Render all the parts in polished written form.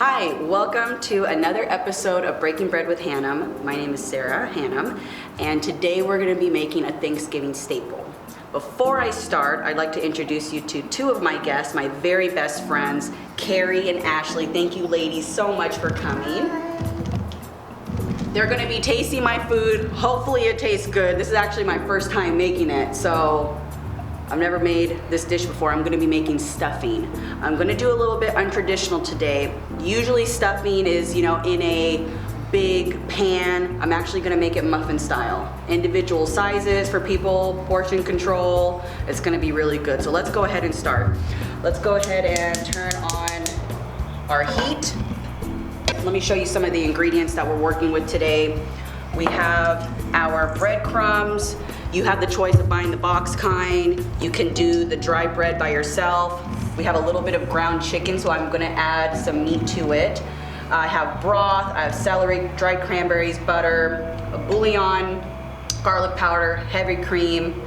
Hi, welcome to another episode of Breaking Bread with Hanem. My name is Sarah Hanem, and today we're going to be making a Thanksgiving staple. Before I start, I'd like to introduce you to two of my guests, my very best friends, Carrie and Ashley. Thank you ladies so much for coming. They're going to be tasting my food. Hopefully it tastes good. This is actually my first time making it, so I've never made this dish before. I'm gonna be making stuffing. I'm gonna do a little bit untraditional today. Usually stuffing is, in a big pan. I'm actually gonna make it muffin style. Individual sizes for people, portion control. It's gonna be really good. So let's go ahead and start. Let's go ahead and turn on our heat. Let me show you some of the ingredients that we're working with today. We have our breadcrumbs. You have the choice of buying the box kind. You can do the dry bread by yourself. We have a little bit of ground chicken, so I'm gonna add some meat to it. I have broth, I have celery, dried cranberries, butter, a bouillon, garlic powder, heavy cream,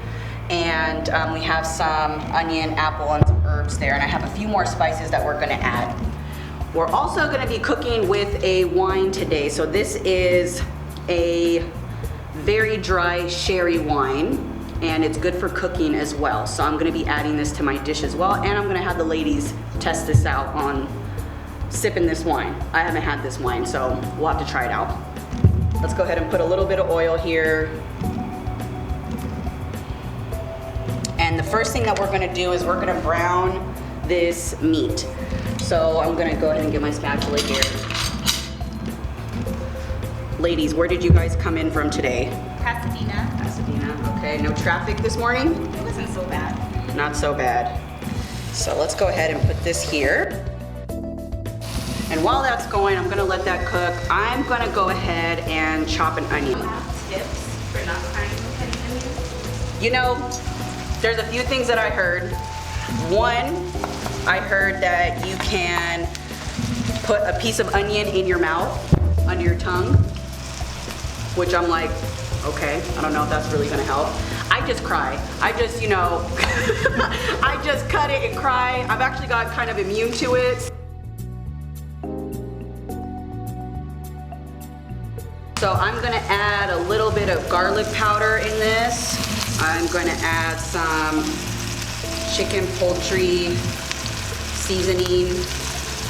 and we have some onion, apple, and some herbs there. And I have a few more spices that we're gonna add. We're also gonna be cooking with a wine today. So this is a very dry sherry wine, and it's good for cooking as well. So I'm going to be adding this to my dish as well, and I'm going to have the ladies test this out on sipping this wine. I haven't had this wine, so we'll have to try it out. Let's go ahead and put a little bit of oil here. And the first thing that we're going to do is we're going to brown this meat. So I'm going to go ahead and get my spatula here. Ladies, where did you guys come in from today? Pasadena. Pasadena, okay. No traffic this morning? It wasn't so bad. Not so bad. So let's go ahead and put this here. And while that's going, I'm gonna let that cook. I'm gonna go ahead and chop an onion. Tips for not frying onions? There's a few things that I heard. One, I heard that you can put a piece of onion in your mouth, under your tongue, which I'm like, okay, I don't know if that's really gonna help. I just cry. I just, I just cut it and cry. I've actually got kind of immune to it. So I'm gonna add a little bit of garlic powder in this. I'm gonna add some chicken poultry seasoning.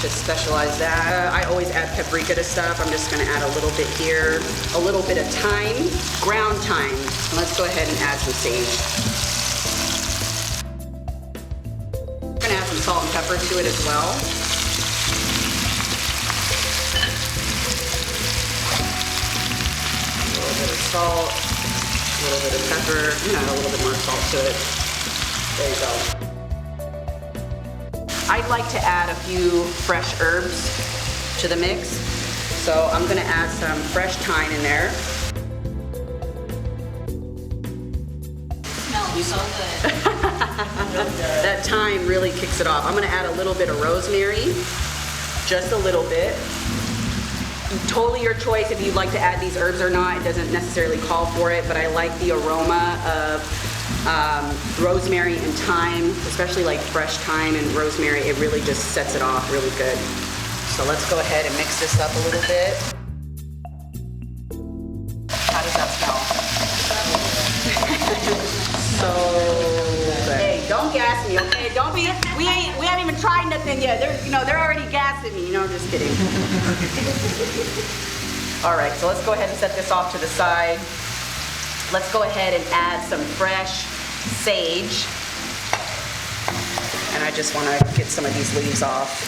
Just specialize that. I always add paprika to stuff. I'm just gonna add a little bit here. A little bit of thyme, ground thyme. And let's go ahead and add some sage. I'm gonna add some salt and pepper to it as well. A little bit of salt, a little bit of pepper. I'm gonna add a little bit more salt to it. There you go. I'd like to add a few fresh herbs to the mix. So I'm gonna add some fresh thyme in there. Smells so good. That thyme really kicks it off. I'm gonna add a little bit of rosemary, just a little bit. Totally your choice if you'd like to add these herbs or not. It doesn't necessarily call for it, but I like the aroma of rosemary and thyme, especially like fresh thyme and rosemary. It really just sets it off really good. So let's go ahead and mix this up a little bit. How does that smell? So good. Hey, don't gas me, okay? Don't be. We haven't even tried nothing yet. They're already gassing me. I'm just kidding. All right, so let's go ahead and set this off to the side. Let's go ahead and add some fresh sage. And I just want to get some of these leaves off.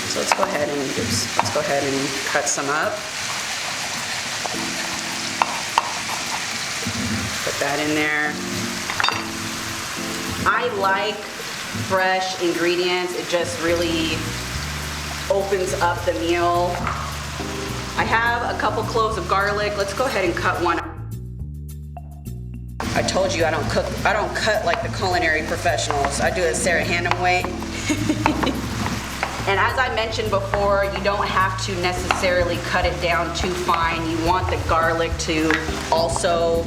So let's go ahead and cut some up. Put that in there. I like fresh ingredients. It just really opens up the meal. I have a couple cloves of garlic. Let's go ahead and cut one. I told you I don't cut like the culinary professionals. I do it Sarah Hanem way. And as I mentioned before, you don't have to necessarily cut it down too fine. You want the garlic to also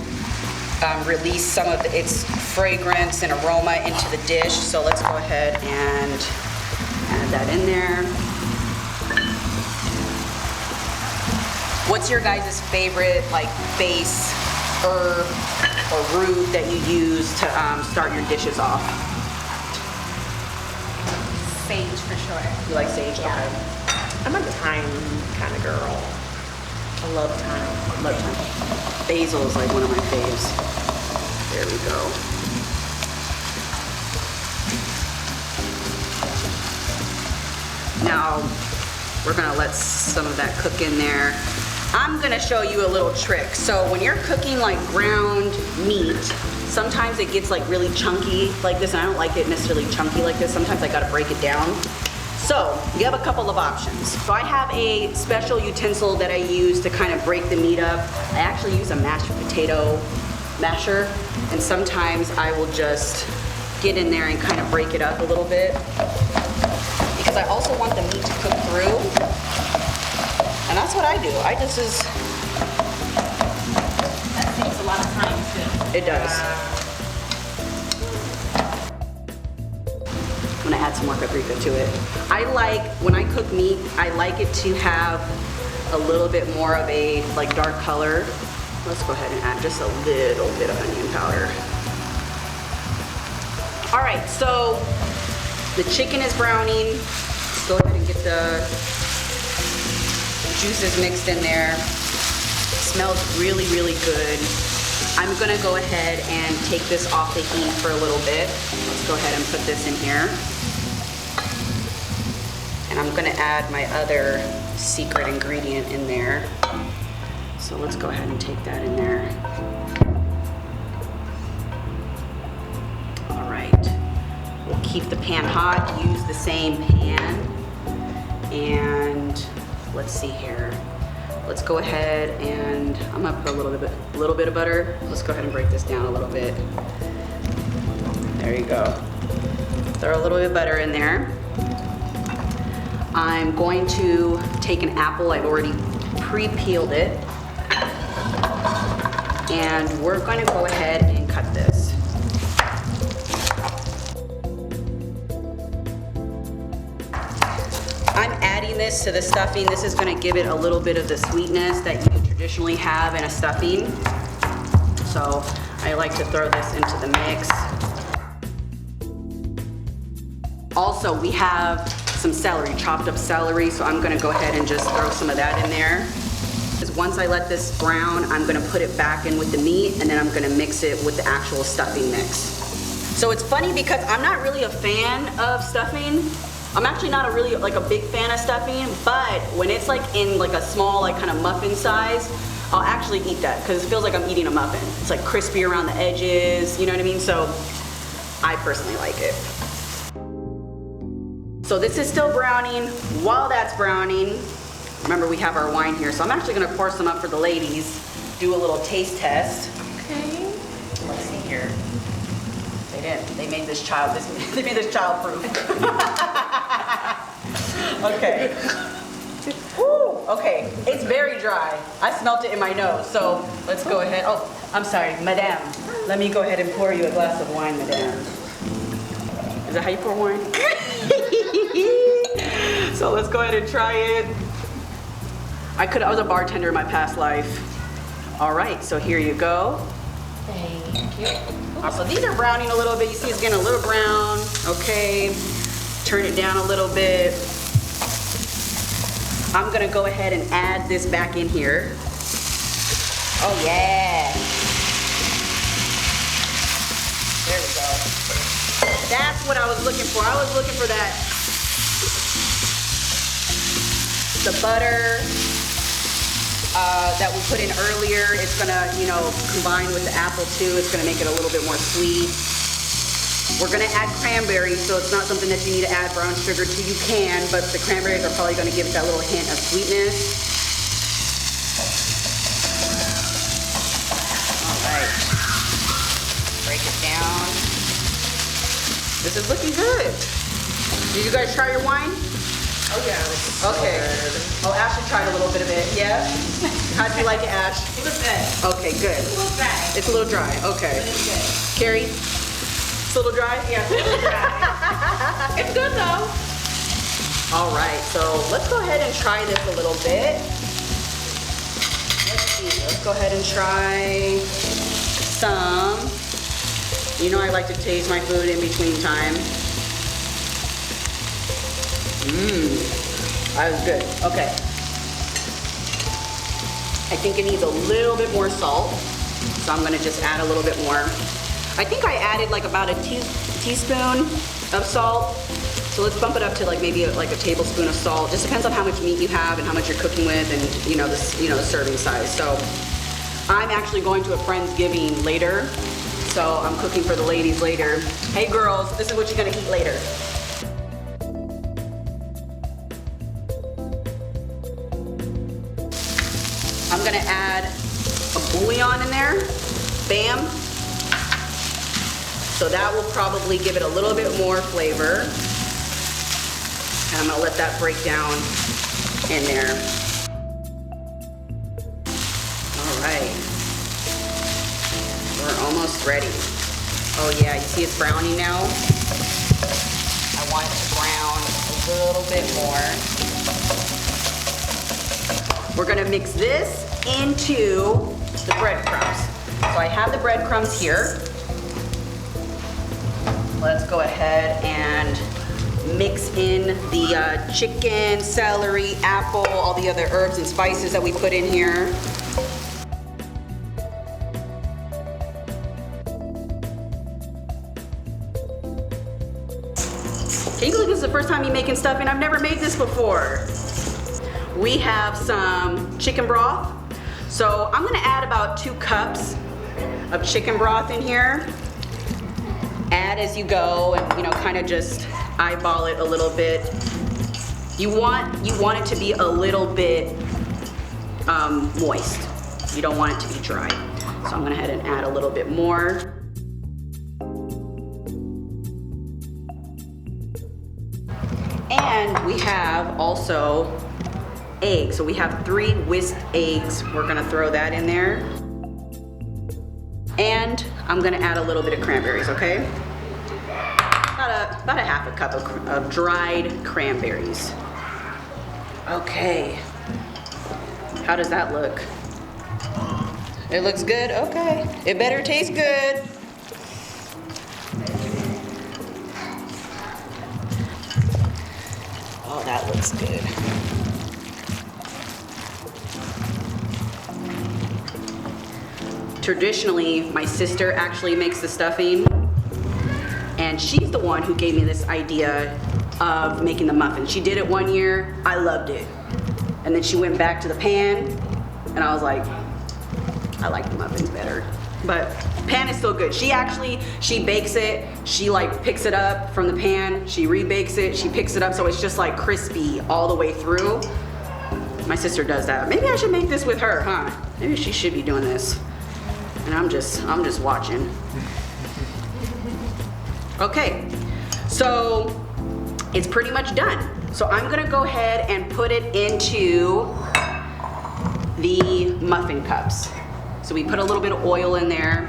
release some of its fragrance and aroma into the dish. So let's go ahead and add add that in there. What's your guys' favorite like base herb or root that you use to start your dishes off? Sage for sure. You like sage? Yeah. Okay. I'm a thyme kind of girl. I love thyme. Love thyme. Basil is like one of my faves. There we go. Now, we're gonna let some of that cook in there. I'm gonna show you a little trick. So when you're cooking like ground meat, sometimes it gets like really chunky like this, and I don't like it necessarily chunky like this. Sometimes I gotta break it down. So you have a couple of options. So I have a special utensil that I use to kind of break the meat up. I actually use a mashed potato masher, and sometimes I will just get in there and kind of break it up a little bit, because I also want the meat to cook through. And that's what I do. I just is. That saves a lot of time too. It does. I'm gonna add some more paprika to it. I like, when I cook meat, I like it to have a little bit more of a like dark color. Let's go ahead and add just a little bit of onion powder. All right, so the chicken is browning. Let's go ahead and get the juices mixed in there. It smells really, really good. I'm gonna go ahead and take this off the heat for a little bit. Let's go ahead and put this in here. And I'm gonna add my other secret ingredient in there. So let's go ahead and take that in there. All right, we'll keep the pan hot, use the same pan. And let's see here. Let's go ahead and I'm gonna put a little bit of butter. Let's go ahead and break this down a little bit. There you go. Throw a little bit of butter in there. I'm going to take an apple. I've already pre-peeled it. And we're going to go ahead and cut this. I'm adding this to the stuffing. This is going to give it a little bit of the sweetness that you traditionally have in a stuffing. So I like to throw this into the mix. Also, we have some celery, chopped up celery, so I'm gonna go ahead and just throw some of that in there. Because once I let this brown, I'm gonna put it back in with the meat, and then I'm gonna mix it with the actual stuffing mix. So it's funny because I'm not really a fan of stuffing. I'm actually not a really like a big fan of stuffing, but when it's like in like a small like kind of muffin size, I'll actually eat that because it feels like I'm eating a muffin. It's like crispy around the edges, you know what I mean? So I personally like it. So this is still browning. While that's browning, remember we have our wine here, so I'm actually gonna pour some up for the ladies, do a little taste test. Okay. Let's see here. They made this they made this child-proof. Okay. Woo, okay, it's very dry. I smelt it in my nose, so let's go ahead. Oh, I'm sorry, madame. Let me go ahead and pour you a glass of wine, madame. Is that how you pour wine? So let's go ahead and try it. I was a bartender in my past life. All right, so here you go. Thank you. So these are browning a little bit. You see it's getting a little brown. Okay, turn it down a little bit. I'm gonna go ahead and add this back in here. Oh yeah. There we go. That's what I was looking for. I was looking for that. The butter that we put in earlier, it's gonna, you know, combine with the apple too. It's gonna make it a little bit more sweet. We're gonna add cranberries, so it's not something that you need to add brown sugar to. You can, but the cranberries are probably gonna give it that little hint of sweetness. All right. Break it down. This is looking good. Did you guys try your wine? Oh yeah. Okay. Oh, Ashley tried a little bit of it. Yeah? How'd you like it, Ash? It was good. Okay, good. It's a little dry. It's a little dry. Okay. But it's good. Carrie? It's a little dry? Yeah, it's a little dry. It's good though. All right, so let's go ahead and try this a little bit. Let's see, let's go ahead and try some. You know I like to taste my food in between time. That was good. Okay. I think it needs a little bit more salt, so I'm gonna just add a little bit more. I think I added like about a teaspoon of salt. So let's bump it up to like maybe like a tablespoon of salt. Just depends on how much meat you have and how much you're cooking with, and the serving size. So I'm actually going to a friend's giving later, so I'm cooking for the ladies later. Hey girls, this is what you're gonna eat later. I'm gonna add a bouillon in there, bam. So that will probably give it a little bit more flavor. And I'm gonna let that break down in there. All right, we're almost ready. Oh yeah, you see it's browning now? I want it to brown a little bit more. We're gonna mix this into the breadcrumbs. So I have the breadcrumbs here. Let's go ahead and mix in the chicken, celery, apple, all the other herbs and spices that we put in here. Can you believe this is the first time you're making stuffing? I've never made this before. We have some chicken broth. So I'm gonna add about 2 cups of chicken broth in here. Add as you go, and kind of just eyeball it a little bit. You want it to be a little bit moist. You don't want it to be dry. So I'm gonna go ahead and add a little bit more. And we have also eggs. So we have 3 whisked eggs. We're gonna throw that in there. And I'm gonna add a little bit of cranberries, okay? About a half a cup of dried cranberries. Okay. How does that look? It looks good? Okay. It better taste good. Oh, that looks good. Traditionally, my sister actually makes the stuffing, and she's the one who gave me this idea of making the muffins. She did it one year, I loved it. And then she went back to the pan, and I was like, I like the muffins better. But pan is still good. She bakes it, she like picks it up from the pan, she rebakes it, she picks it up, so it's just like crispy all the way through. My sister does that. Maybe I should make this with her, huh? Maybe she should be doing this. And I'm just watching. Okay, so it's pretty much done. So I'm gonna go ahead and put it into the muffin cups. So we put a little bit of oil in there.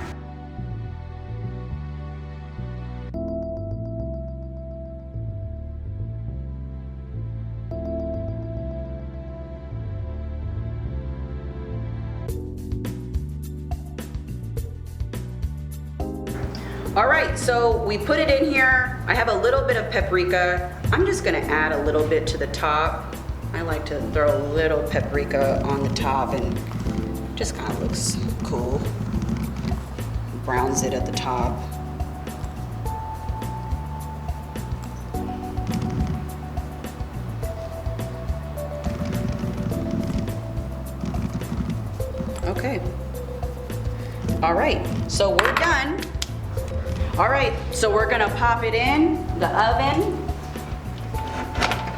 All right, so we put it in here. I have a little bit of paprika. I'm just gonna add a little bit to the top. I like to throw a little paprika on the top, and just kind of looks cool. Browns it at the top. Okay. All right, so we're done. All right, so we're gonna pop it in the oven.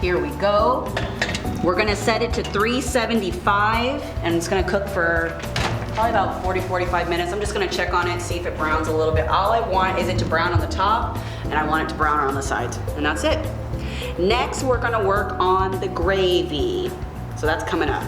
Here we go. We're gonna set it to 375, and it's gonna cook for probably about 40-45 minutes. I'm just gonna check on it, see if it browns a little bit. All I want is it to brown on the top, and I want it to brown on the sides, and that's it. Next, we're gonna work on the gravy. So that's coming up.